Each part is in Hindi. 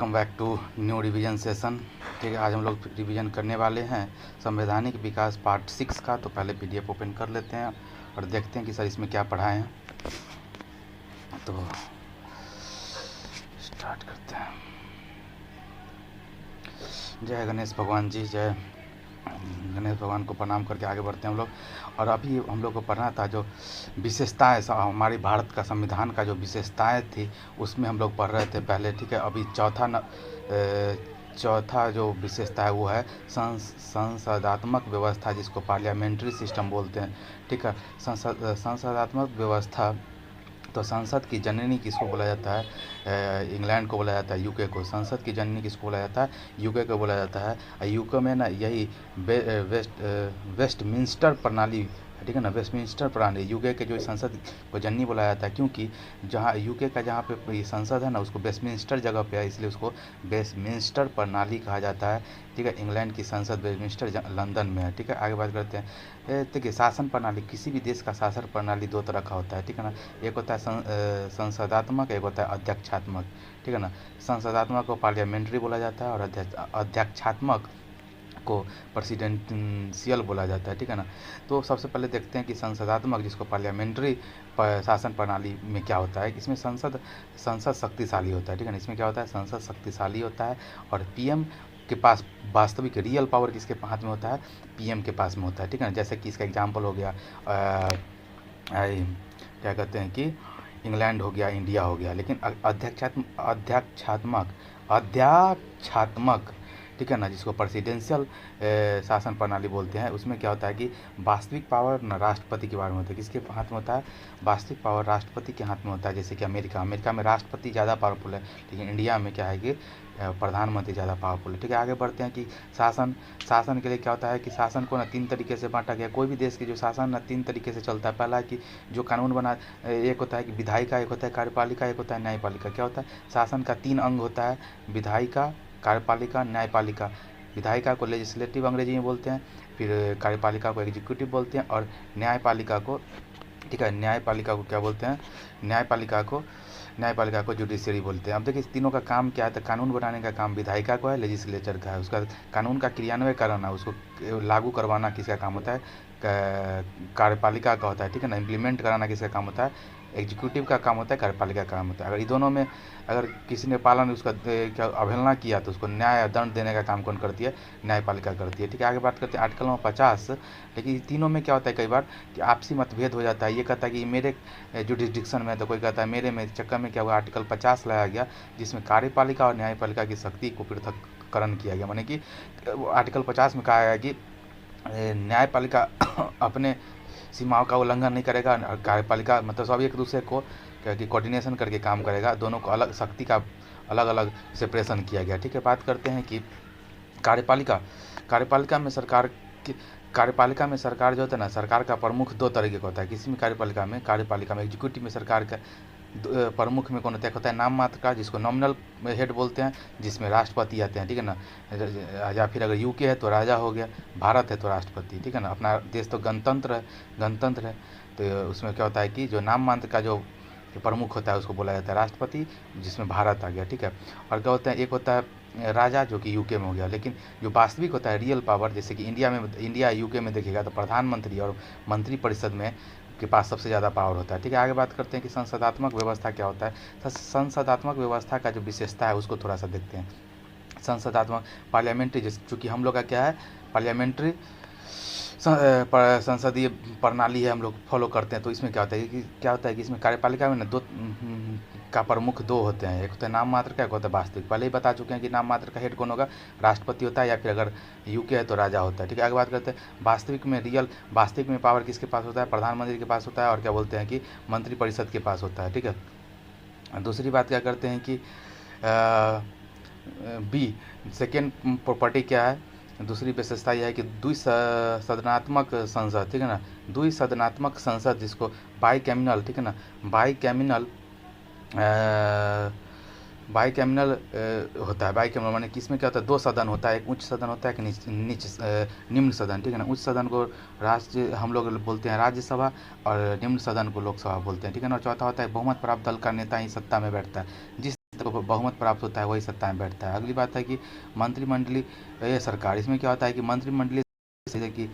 Welcome back to new revision session. ठीक है, आज हम लोग रिवीजन करने वाले हैं संवैधानिक विकास पार्ट 6 का। तो पहले पीडीएफ ओपन कर लेते हैं और देखते हैं कि सर इसमें क्या पढ़ाए हैं। तो स्टार्ट करते हैं। जय गणेश भगवान जी, जय गणेश भगवान को प्रणाम करके आगे बढ़ते हैं हम लोग। और अभी हम लोग को पढ़ना था जो विशेषताएं हमारी भारत का संविधान का जो विशेषताएं थी उसमें हम लोग पढ़ रहे थे पहले। ठीक है, अभी चौथा जो विशेषता है वो है संसदात्मक व्यवस्था, जिसको पार्लियामेंट्री सिस्टम बोलते हैं। ठीक है, संसदात्मक व्यवस्था। तो संसद की जननी किसको बोला जाता है? इंग्लैंड को बोला जाता है, यूके को। संसद की जननी किसको बोला जाता है? यूके को बोला जाता है। यूके में ना यही वेस्टमिंस्टर प्रणाली, ठीक है ना, वेस्टमिंस्टर प्रणाली यूके के जो संसद को जननी बोला जाता है, क्योंकि जहाँ यूके का जहाँ पे संसद है ना उसको वेस्टमिंस्टर जगह पे है, इसलिए उसको वेस्टमिंस्टर प्रणाली कहा जाता है। ठीक है, इंग्लैंड की संसद वेस्टमिंस्टर लंदन में है। ठीक है, आगे बात करते हैं। देखिए, शासन प्रणाली, किसी भी देश का शासन प्रणाली दो तरह का होता है। ठीक है ना, एक होता है संसदात्मक, एक होता है अध्यक्षात्मक। ठीक है ना, संसदात्मक को पार्लियामेंट्री बोला जाता है और अध्यक्षात्मक को प्रेसिडेंशियल बोला जाता है। ठीक है ना, तो सबसे पहले देखते हैं कि संसदात्मक, जिसको पार्लियामेंट्री शासन प्रणाली में क्या होता है। इसमें संसद शक्तिशाली होता है। ठीक है ना, इसमें क्या होता है? संसद शक्तिशाली होता है और पीएम के पास वास्तविक रियल पावर किसके हाथ में होता है? पीएम के पास में होता है। ठीक है ना, जैसे कि इसका एग्जाम्पल हो गया क्या कहते हैं कि इंग्लैंड हो गया, इंडिया हो गया। लेकिन अध्यक्षात्मक, ठीक है ना, जिसको प्रेसिडेंशियल शासन प्रणाली बोलते हैं, उसमें क्या होता है कि वास्तविक पावर न राष्ट्रपति के बारे में होता है। किसके हाथ में होता है? वास्तविक पावर राष्ट्रपति के हाथ में होता है। जैसे कि अमेरिका में राष्ट्रपति ज़्यादा पावरफुल है, लेकिन इंडिया में क्या है कि प्रधानमंत्री ज़्यादा पावरफुल है। ठीक है, आगे बढ़ते हैं कि शासन के लिए क्या होता है कि शासन को ना 3 तरीके से बांटा गया। कोई भी देश की जो शासन ना 3 तरीके से चलता है। पहला है कि जो कानून बना, एक होता है कि विधायिका, एक होता है कार्यपालिका, एक होता है न्यायपालिका। क्या होता है? शासन का 3 अंग होता है, विधायिका, कार्यपालिका, न्यायपालिका। विधायिका को लेजिस्लेटिव अंग्रेजी में बोलते हैं, फिर कार्यपालिका को एग्जीक्यूटिव बोलते हैं, और न्यायपालिका को, ठीक है, न्यायपालिका को क्या बोलते हैं? न्यायपालिका को जुडिशरी बोलते हैं। अब देखिए, इस तीनों का काम क्या है? तो कानून बनाने का काम विधायिका को है, लेजिस्लेचर का है। उसका कानून का क्रियान्वयन कराना, उसको लागू करवाना किसका काम होता है? कार्यपालिका का होता है। ठीक है ना, इम्प्लीमेंट कराना किसका काम होता है? एग्जीक्यूटिव का काम होता है, कार्यपालिका का काम होता है। अगर इन दोनों में अगर किसी ने पालन उसका क्या अवहेलना किया तो उसको न्याय दंड देने का काम कौन करती है? न्यायपालिका करती है। ठीक है, आगे बात करते हैं आर्टिकल नंबर 50। लेकिन तीनों में क्या होता है, कई बार कि आपसी मतभेद हो जाता है। ये कहता है कि मेरे जुडिस्डिक्शन में, तो कोई कहता है मेरे में। चक्कर में क्या हुआ, आर्टिकल 50 लाया गया, जिसमें कार्यपालिका और न्यायपालिका की शक्ति को पृथककरण किया गया। माने कि आर्टिकल 50 में कहा गया कि न्यायपालिका अपने सीमाओं का उल्लंघन नहीं करेगा और कार्यपालिका मतलब सब एक दूसरे को कि कोऑर्डिनेशन करके काम करेगा। दोनों को अलग शक्ति का अलग अलग सेपरेशन किया गया। ठीक है, बात करते हैं कि कार्यपालिका में सरकार जो होता है ना, सरकार का प्रमुख 2 तरीके का होता है। किसी में कार्यपालिका में एग्जीक्यूटिव में सरकार का प्रमुख में कौन होता है? होता है नाम मात्र का, जिसको नॉमिनल हेड बोलते हैं, जिसमें राष्ट्रपति आते हैं। ठीक है ना, या फिर अगर यूके है तो राजा हो गया, भारत है तो राष्ट्रपति। ठीक है ना, अपना देश तो गणतंत्र है। तो उसमें क्या होता है कि जो नाम मात्र का जो प्रमुख होता है उसको बोला जाता है राष्ट्रपति, जिसमें भारत आ गया। ठीक है, और क्या होता है? एक होता है राजा, जो कि यूके में हो गया। लेकिन जो वास्तविक होता है रियल पावर, जैसे कि इंडिया यूके में देखिएगा तो प्रधानमंत्री और मंत्री परिषद में के पास सबसे ज़्यादा पावर होता है। ठीक है, आगे बात करते हैं कि संसदात्मक व्यवस्था क्या होता है। संसदात्मक व्यवस्था का जो विशेषता है उसको थोड़ा सा देखते हैं। संसदात्मक पार्लियामेंट्री, चूँकि हम लोग का क्या है, पार्लियामेंट्री संसदीय प्रणाली है, हम लोग फॉलो करते हैं। तो इसमें क्या होता है कि इसमें कार्यपालिका में ना 2 का प्रमुख 2 होते हैं। एक होता है नाम मात्र का, एक होता है वास्तविक। पहले ही बता चुके हैं कि नाम मात्र का हेड कौन होगा? राष्ट्रपति होता है, या फिर अगर यूके है तो राजा होता है। ठीक है, आगे बात करते हैं वास्तविक में पावर किसके पास होता है? प्रधानमंत्री के पास होता है, और क्या बोलते हैं कि मंत्री परिषद के पास होता है। ठीक है, दूसरी बात क्या करते हैं कि बी सेकेंड प्रॉपर्टी क्या है? दूसरी विशेषता यह है कि द्विसदनात्मक संसद। ठीक है ना, द्विसदनात्मक संसद, जिसको बाईकैमिनल, ठीक है ना, बाईकैमिनल होता है। बाईकैमिनल माने कि इसमें क्या होता है? 2 सदन होता है, एक उच्च सदन होता है, एक निम्न सदन। ठीक है ना, उच्च सदन को हम लोग बोलते हैं राज्यसभा, और निम्न सदन को लोकसभा बोलते हैं। ठीक है ना, और चौथा होता है बहुमत प्राप्त दल का नेता ही सत्ता में बैठता है। जिस को बहुमत प्राप्त होता है वही सत्ता में बैठता है। अगली बात है कि मंत्रिमंडलीय ये सरकार, इसमें क्या होता है कि मंत्रिमंडलीय जैसे कि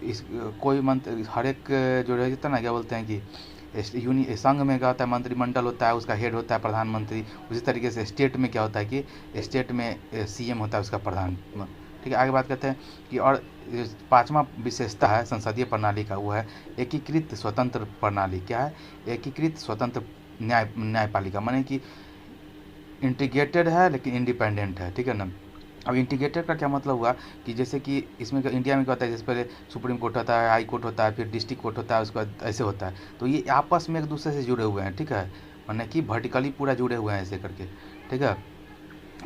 इस कोई मंत्री हर एक जो रहता है ना, क्या बोलते हैं कि संघ में क्या होता है मंत्रिमंडल होता है, उसका हेड होता है प्रधानमंत्री। उसी तरीके से स्टेट में क्या होता है कि स्टेट में सीएम होता है उसका प्रधान। ठीक है, आगे बात करते हैं कि और पांचवा विशेषता है संसदीय प्रणाली का, वो है एकीकृत स्वतंत्र प्रणाली। क्या है? एकीकृत स्वतंत्र न्यायपालिका, माने कि इंटीग्रेटेड है लेकिन इंडिपेंडेंट है। ठीक है ना। अब इंटीग्रेटेड का क्या मतलब हुआ कि जैसे कि इसमें इंडिया में क्या होता है, जैसे पहले सुप्रीम कोर्ट होता है, हाई कोर्ट होता है, फिर डिस्ट्रिक्ट कोर्ट होता है, उसके बाद ऐसे होता है। तो ये आपस में एक दूसरे से जुड़े हुए हैं। ठीक है, माने कि वर्टिकली पूरा जुड़े हुए हैं ऐसे करके। ठीक है,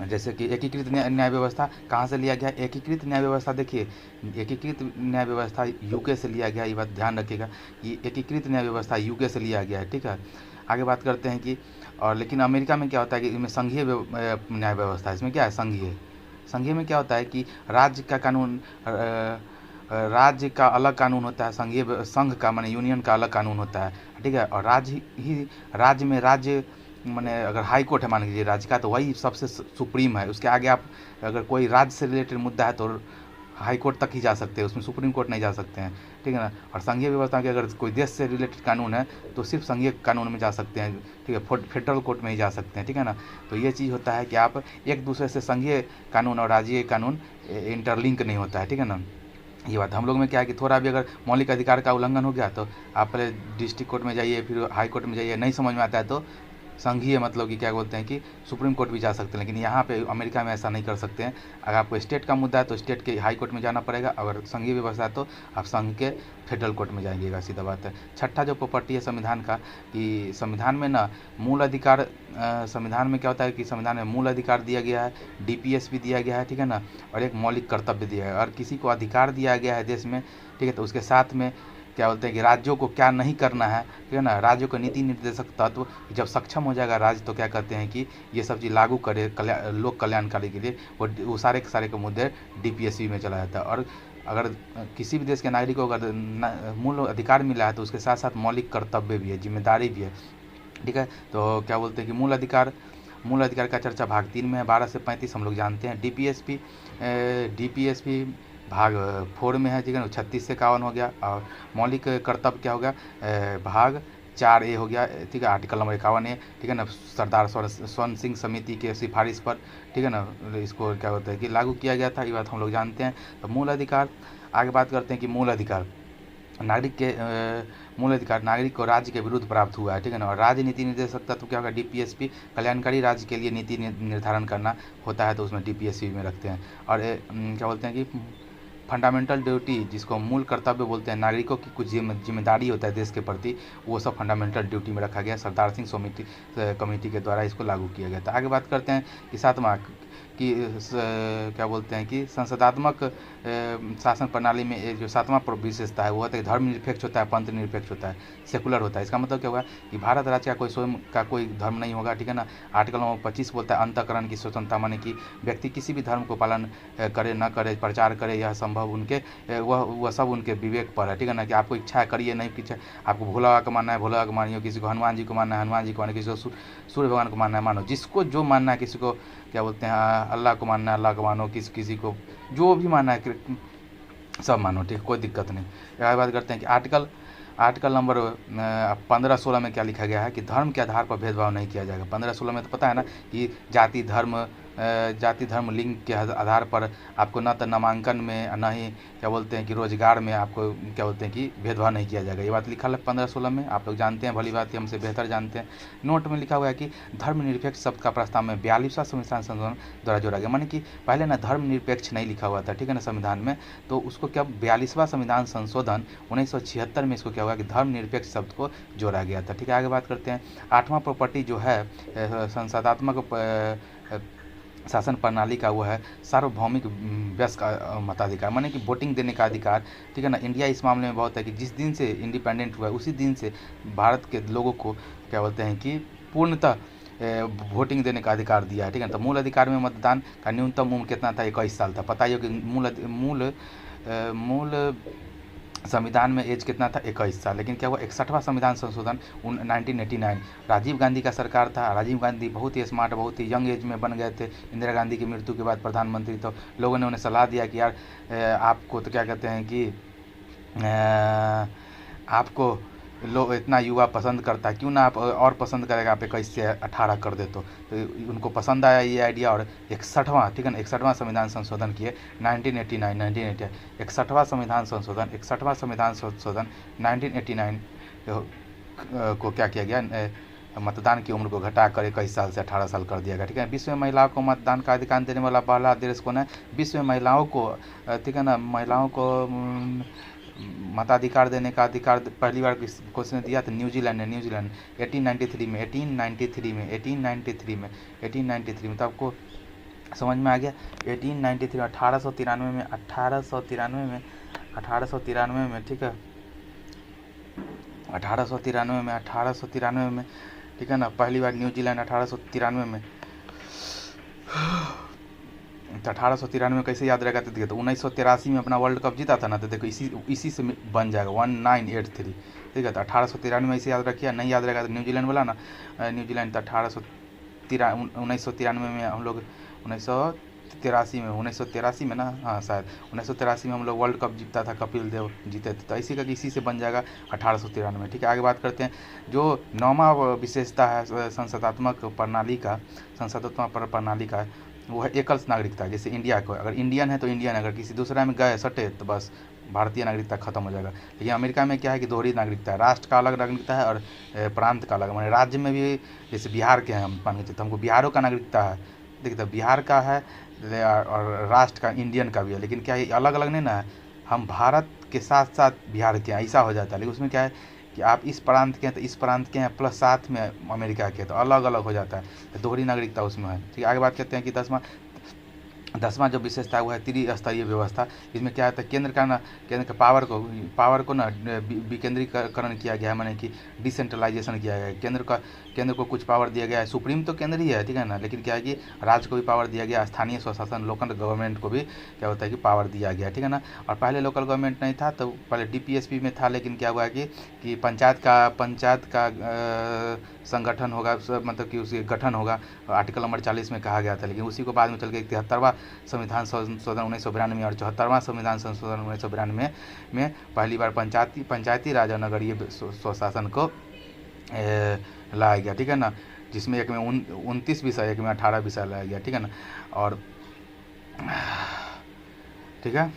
जैसे कि एकीकृत न्याय व्यवस्था कहाँ से लिया गया? एकीकृत न्याय व्यवस्था देखिए, एकीकृत न्याय व्यवस्था यूके से लिया गया, ये बात ध्यान रखिएगा कि एकीकृत न्याय व्यवस्था यूके से लिया गया है। ठीक है, आगे बात करते हैं कि और लेकिन अमेरिका में क्या होता है कि इसमें संघीय न्याय व्यवस्था, इसमें क्या है संघीय में क्या होता है कि राज्य का कानून राज्य का अलग कानून होता है, संघ का माने यूनियन का अलग कानून होता है। ठीक है, और राज्य में राज्य माने अगर हाई कोर्ट है मान लीजिए राज्य का, तो वही सबसे सुप्रीम है। उसके आगे आप अगर कोई राज्य से रिलेटेड मुद्दा है तो हाई कोर्ट तक ही जा सकते हैं, उसमें सुप्रीम कोर्ट नहीं जा सकते हैं। ठीक है ना। और संघीय व्यवस्था के अगर कोई देश से रिलेटेड कानून है तो सिर्फ संघीय कानून में जा सकते हैं। ठीक है, फेडरल कोर्ट में ही जा सकते हैं। ठीक है ना। तो ये चीज़ होता है कि आप एक दूसरे से संघीय कानून और राज्य कानून इंटरलिंक नहीं होता है। ठीक है ना। ये बात हम लोग में क्या है कि थोड़ा भी अगर मौलिक अधिकार का उल्लंघन हो गया तो आप पहले डिस्ट्रिक्ट कोर्ट में जाइए, फिर हाई कोर्ट में जाइए, नहीं समझ में आता है तो संघीय मतलब कि क्या बोलते हैं कि सुप्रीम कोर्ट भी जा सकते हैं। लेकिन यहाँ पे अमेरिका में ऐसा नहीं कर सकते हैं। अगर आपको स्टेट का मुद्दा है तो स्टेट के हाई कोर्ट में जाना पड़ेगा, अगर संघीय व्यवस्था है तो आप संघ के फेडरल कोर्ट में जाइएगा, सीधा बात है। छठा जो प्रॉपर्टी है संविधान का, कि संविधान में ना मूल अधिकार, संविधान में क्या होता है कि संविधान में मूल अधिकार दिया गया है, डीपीएस भी दिया गया है। ठीक है ना। और एक मौलिक कर्तव्य दिया है। और किसी को अधिकार दिया गया है देश में, ठीक है, तो उसके साथ में क्या बोलते हैं कि राज्यों को क्या नहीं करना है। ठीक है ना। राज्यों को नीति निर्देशक तत्व जब सक्षम हो जाएगा राज्य, तो क्या कहते हैं कि ये सब चीज़ लागू करे लोक कल्याणकारी के लिए, वो सारे के सारे के मुद्दे डीपीएससी में चला जाता है। और अगर किसी भी देश के नागरिक को अगर मूल अधिकार मिला है तो उसके साथ साथ मौलिक कर्तव्य भी है, जिम्मेदारी भी है। ठीक है, तो क्या बोलते हैं कि मूल अधिकार का चर्चा भाग 3 में है, 12 से 35 हम लोग जानते हैं। डीपीएसपी भाग 4 में है। ठीक है ना, 36 से 51 हो गया। और मौलिक कर्तव्य क्या हो गया? भाग 4A हो गया। ठीक है, आर्टिकल नंबर 51A। ठीक है ना, सरदार स्वर्ण सिंह समिति के सिफारिश पर, ठीक है ना, इसको क्या होता है कि लागू किया गया था। ये बात हम लोग जानते हैं। तो मूल अधिकार, आगे बात करते हैं कि मूल अधिकार नागरिक को राज्य के विरुद्ध प्राप्त हुआ है। ठीक है ना। और राज्य नीति निर्देशक तत्व क्या होगा? डीपीएसपी, कल्याणकारी राज्य के लिए नीति निर्धारण करना होता है, तो उसमें डीपीएसपी में रखते हैं। और क्या बोलते हैं कि फंडामेंटल ड्यूटी, जिसको मूल कर्तव्य बोलते हैं, नागरिकों की कुछ जिम्मेदारी होता है देश के प्रति, वो सब फंडामेंटल ड्यूटी में रखा गया। सरदार सिंह कमेटी के द्वारा इसको लागू किया गया था। आगे बात करते हैं कि सातवां कि क्या बोलते हैं कि संसदात्मक शासन प्रणाली में जो सातवां विशेषता है वो होता है धर्मनिरपेक्ष होता है, पंथ निरपेक्ष होता है, सेकुलर होता है। इसका मतलब क्या होगा कि भारत राज्य का कोई स्वयं का कोई धर्म नहीं होगा। ठीक है ना। आर्टिकल नंबर 25 बोलता है अंतःकरण की स्वतंत्रता, माने कि व्यक्ति किसी भी धर्म को पालन करे न करे, प्रचार करे, यह संभव उनके वह सब उनके विवेक पर है। ठीक है ना। कि आपको इच्छा है करिए, नहीं इच्छा आपको भोला बाबा का मानना है भोला बाबा को मानिए, किसी को हनुमान जी को मानना है हनुमान जी को मानिए, किसी को सूर्य भगवान को मानना है मानो, जिसको जो मानना है, किसी को क्या बोलते हैं अल्लाह को मानना है अल्लाह को मानो, किसी को जो भी मानना है सब मानो। ठीक, कोई दिक्कत नहीं। आगे बात करते हैं कि आर्टिकल नंबर 15-16 में क्या लिखा गया है कि धर्म के आधार पर भेदभाव नहीं किया जाएगा। 15-16 में तो पता है ना कि जाति धर्म लिंग के आधार पर आपको न तो नामांकन में न ही क्या बोलते हैं कि रोजगार में आपको क्या बोलते हैं कि भेदभाव नहीं किया जाएगा। ये बात लिखा है 15-16 में, आप लोग जानते हैं, भली बात है, हमसे बेहतर जानते हैं। नोट में लिखा हुआ है कि धर्मनिरपेक्ष शब्द का प्रस्ताव में 42वां संविधान संशोधन द्वारा जोड़ा गया। माने कि पहले ना धर्मनिरपेक्ष नहीं लिखा हुआ था। ठीक है ना, संविधान में, तो उसको क्या 42वां संविधान संशोधन 1976 में इसको क्या हुआ कि धर्मनिरपेक्ष शब्द को जोड़ा गया था। ठीक है, आगे बात करते हैं। 8वां प्रॉपर्टी जो है संसदात्मक शासन प्रणाली का, वो है सार्वभौमिक वयस्क मताधिकार, माने कि वोटिंग देने का अधिकार। ठीक है ना। इंडिया इस मामले में बहुत है कि जिस दिन से इंडिपेंडेंट हुआ उसी दिन से भारत के लोगों को क्या बोलते हैं कि पूर्णतः वोटिंग देने का अधिकार दिया है। ठीक है। तो मूल अधिकार में मतदान का न्यूनतम उम्र कितना था? 21 साल था। पता ही हो कि मूल संविधान में एज कितना था, 21 साल। लेकिन क्या हुआ, 61वां संविधान संशोधन 1989, राजीव गांधी का सरकार था। राजीव गांधी बहुत ही स्मार्ट, बहुत ही यंग एज में बन गए थे। इंदिरा गांधी की मृत्यु के बाद प्रधानमंत्री, तो लोगों ने उन्हें सलाह दिया कि यार आपको तो क्या कहते हैं कि आपको लोग इतना युवा पसंद करता है, क्यों ना आप और पसंद करेगा, आप 21 से 18 कर दे तो उनको पसंद आया ये आइडिया। और 61वां, ठीक है ना, 61वां संविधान संशोधन किए 1989 61वां संविधान संशोधन 1989 को क्या किया गया, मतदान की उम्र को घटाकर 21 साल से 18 साल कर दिया गया, ठीक है। विश्व में महिलाओं को मतदान का अधिकार देने वाला पहला देश कौन है? विश्व में महिलाओं को, ठीक है ना, महिलाओं को मताधिकार देने का अधिकार पहली बार किसने दिया? तो न्यूजीलैंड ने। न्यूजीलैंड 1893 में। तो आपको समझ में आ गया। 1893 1893 में, ठीक है, 1893 में, ठीक है ना, पहली बार न्यूजीलैंड 1893 में। तो 1893 कैसे याद रहेगा? तो देखिए, तो 1983 में अपना वर्ल्ड कप जीता था ना, तो देखो इसी से बन जाएगा 1983, ठीक है। तो 1893 में इसे याद रखिए, नहीं याद रहेगा तो न्यूजीलैंड वाला ना, न्यूजीलैंड। तो 1993 में हम लोग 1983 में ना, हाँ शायद 1983 में हम लोग वर्ल्ड कप जीता था, कपिल देव जीते थे। तो इसी का इसी से बन जाएगा 1893, ठीक है। आगे बात करते हैं, जो 9वां विशेषता है संसदात्मक प्रणाली का वो है एकल नागरिकता। जैसे इंडिया को, अगर इंडियन है तो इंडियन, अगर किसी दूसरा में गए सटे तो बस भारतीय नागरिकता खत्म हो जाएगा। लेकिन अमेरिका में क्या है कि दोहरी नागरिकता है, राष्ट्र का अलग नागरिकता है और प्रांत का अलग, माने राज्य में भी, जैसे बिहार के हैं हम मान के चलते, हमको बिहारों का नागरिकता है, देखिए, तो बिहार का है और राष्ट्र का इंडियन का भी है। लेकिन क्या है, अलग अलग नहीं ना है, हम भारत के साथ साथ बिहार के हैं, ऐसा हो जाता है। लेकिन उसमें क्या है कि आप इस प्रांत के हैं तो इस प्रांत के हैं, प्लस साथ में अमेरिका के, तो अलग अलग हो जाता है, तो दोहरी नागरिकता उसमें है, ठीक है। आगे बात करते हैं कि 10वां जो विशेषता है वो है त्रिस्तरीय व्यवस्था। इसमें क्या होता है, केंद्र का पावर को ना विकेंद्रीकरण किया गया है, माने कि डिसेंट्रलाइजेशन किया गया है। केंद्र को कुछ पावर दिया गया है, सुप्रीम तो केंद्र ही है, ठीक है ना, लेकिन क्या है कि राज्य को भी पावर दिया गया, स्थानीय स्वशासन लोकल गवर्नमेंट को भी क्या होता है कि पावर दिया गया, ठीक है ना। और पहले लोकल गवर्नमेंट नहीं था, तो पहले डीपीएसपी में था, लेकिन क्या हुआ है कि पंचायत का संगठन होगा, मतलब कि उसके गठन होगा, आर्टिकल नंबर 40 में कहा गया था। लेकिन उसी को बाद में चल के 73वां संविधान संशोधन 1992 और 74वां संविधान संशोधन 1992 में पहली बार पंचायती राज और नगरीय स्वशासन को लाया गया, ठीक है ना, जिसमें एक में 29 विषय, एक में 18 विषय लाया गया, ठीक है ना। और ठीक है,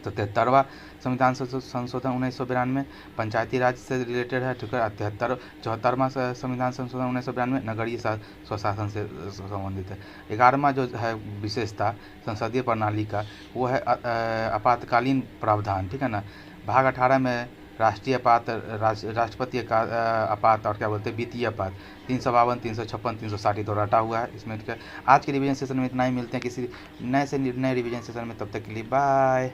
तो 73वां संविधान संशोधन 1992 पंचायती राज से रिलेटेड है, ठीक है। 74वां संविधान संशोधन 1992 नगरीय स्वशासन से संबंधित है। 11वां जो है विशेषता संसदीय प्रणाली का, वो है आपातकालीन प्रावधान, ठीक है ना। भाग 18 में राष्ट्रीय आपात, राष्ट्रपति का आपात और क्या बोलते हैं वित्तीय आपात 352, 356, 360 तो रटा हुआ है इसमें, ठीक है। आज के रिवीजन सेशन में इतना ही, मिलते हैं किसी नए रिवीजन सेशन में, तब तक के लिए बाय।